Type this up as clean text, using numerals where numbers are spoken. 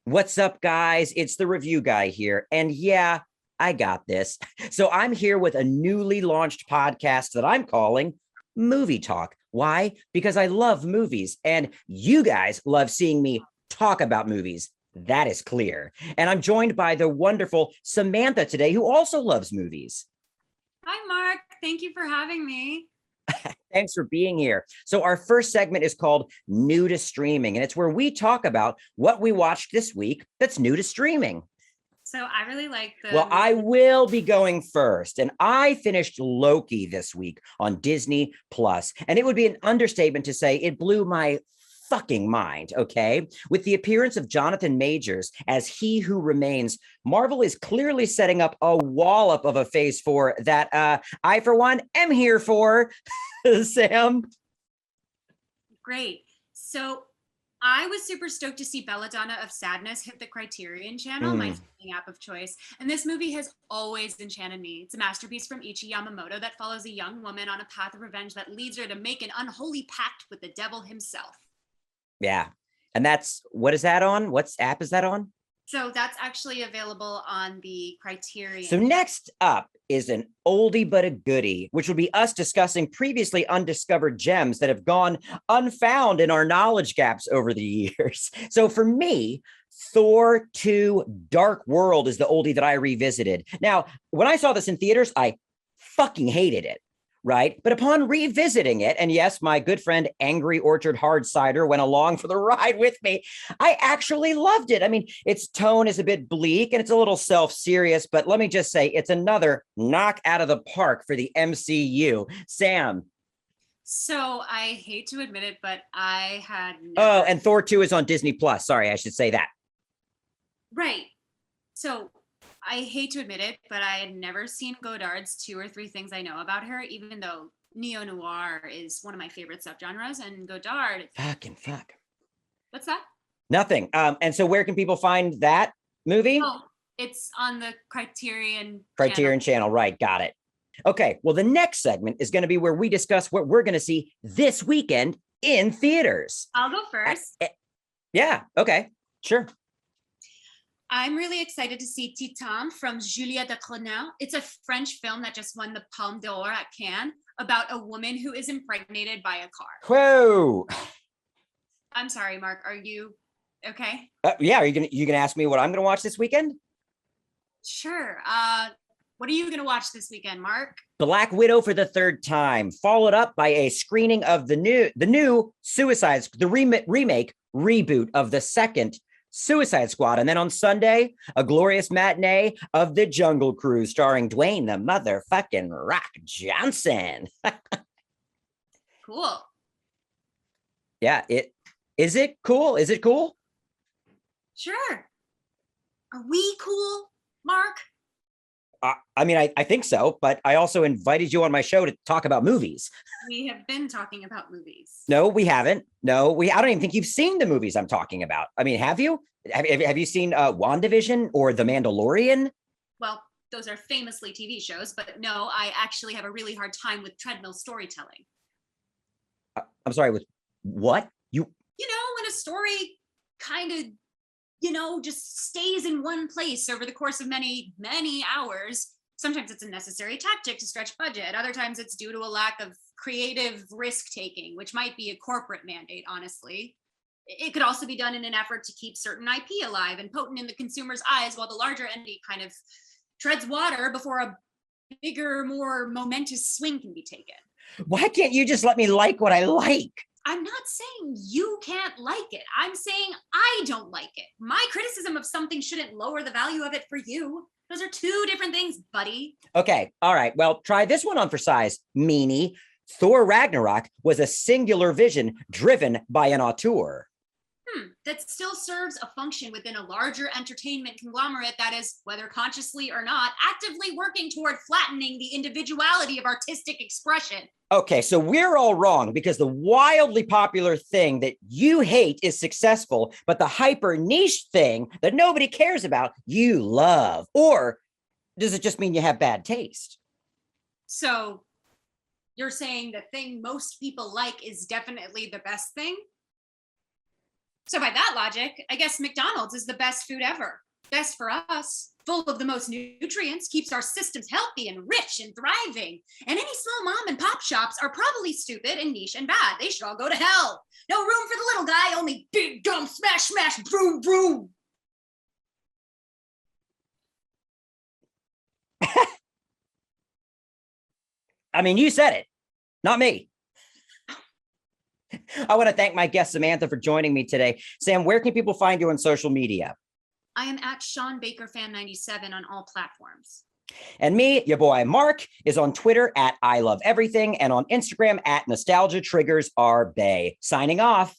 What's up, guys? It's the review guy here. And yeah, I got this. So I'm here with a newly launched podcast that I'm calling Movie Talk. Why? Because I love movies and you guys love seeing me talk about movies. That is clear. And I'm joined by the wonderful Samantha today, who also loves movies. Hi, Mark. Thank you for having me. Thanks for being here. So, our first segment is called New to Streaming, and it's where we talk about what we watched this week that's new to streaming. So I really like Well, the I will be going first, and I finished Loki this week on Disney Plus, and it would be an understatement to say it blew my fucking mind. Okay, with the appearance of Jonathan Majors as He Who Remains, Marvel is clearly setting up a wallop of a Phase 4 that I, for one, am here for. Sam. great. So I was super stoked to see Belladonna of Sadness hit the Criterion channel, my Mm. streaming app of choice. And this movie has always enchanted me. It's a masterpiece from Ichi Yamamoto that follows a young woman on a path of revenge that leads her to make an unholy pact with the devil himself. Yeah. And that's what is that on? What's app is that on? So that's actually available on the Criterion. So next up is an oldie but a goodie, which would be us discussing previously undiscovered gems that have gone unfound in our knowledge gaps over the years. So for me, Thor 2 Dark World is the oldie that I revisited. Now, when I saw this in theaters, I fucking hated it. Right. But upon revisiting it, and yes, my good friend Angry Orchard Hard Cider went along for the ride with me. I actually loved it. I mean, its tone is a bit bleak and it's a little self-serious, but let me just say it's another knock out of the park for the MCU. Sam. So I hate to admit it, but I had Oh, never. and Thor 2 is on Disney Plus. Sorry, I should say that. Right. So I hate to admit it, but I had never seen Godard's Two or Three Things I Know About Her, even though neo noir is one of my favorite subgenres. And Godard, Fucking fuck. what's that? Nothing. And so where can people find that movie? Oh, it's on the Criterion channel. Criterion Channel, right? Got it. Okay, well, the next segment is going to be where we discuss what we're going to see this weekend in theaters. I'll go first. Yeah, okay, sure. I'm really excited to see Titan from Julia de Crenel. It's a French film that just won the Palme d'Or at Cannes about a woman who is impregnated by a car. Whoa. I'm sorry, Mark. Are you okay? Yeah, are you gonna ask me what I'm gonna watch this weekend? Sure. What are you going to watch this weekend, Mark? Black Widow for the third time, followed up by a screening of the new Suicide, the remake reboot of the second Suicide Squad. And then on Sunday, a glorious matinee of The Jungle Cruise starring Dwayne the motherfucking Rock Johnson. Cool. Yeah, is it cool? Is it cool? Sure. Are we cool, Mark? I mean, I think so, but I also invited you on my show to talk about movies. We have been talking about movies. No, we haven't. No, I don't even think you've seen the movies I'm talking about. I mean, have you? Have you seen WandaVision or The Mandalorian? Well, those are famously TV shows, but no, I actually have a really hard time with treadmill storytelling. I'm sorry, with what? You know, when a story kind of, just stays in one place over the course of many, many hours. Sometimes it's a necessary tactic to stretch budget. Other times it's due to a lack of creative risk taking, which might be a corporate mandate, honestly. It could also be done in an effort to keep certain IP alive and potent in the consumer's eyes while the larger entity kind of treads water before a bigger, more momentous swing can be taken. Why can't you just let me like what I like? I'm not saying you can't like it. I'm saying I don't like it. My criticism of something shouldn't lower the value of it for you. Those are two different things, buddy. Okay, all right. Well, try this one on for size, meanie. Thor Ragnarok was a singular vision driven by an auteur. That still serves a function within a larger entertainment conglomerate that is, whether consciously or not, actively working toward flattening the individuality of artistic expression. Okay, so we're all wrong because the wildly popular thing that you hate is successful, but the hyper niche thing that nobody cares about, you love. Or does it just mean you have bad taste? So you're saying the thing most people like is definitely the best thing? So by that logic, I guess McDonald's is the best food ever. Best for us, full of the most nutrients, keeps our systems healthy and rich and thriving. And any small mom and pop shops are probably stupid and niche and bad. They should all go to hell. No room for the little guy, only big dumb smash, smash, broom, broom. I mean, you said it, not me. I want to thank my guest, Samantha, for joining me today. Sam, where can people find you on social media? I am at Sean Baker Fan 97 on all platforms. And me, your boy Mark, is on Twitter at I Love Everything and on Instagram at Nostalgia Triggers RBay. Signing off.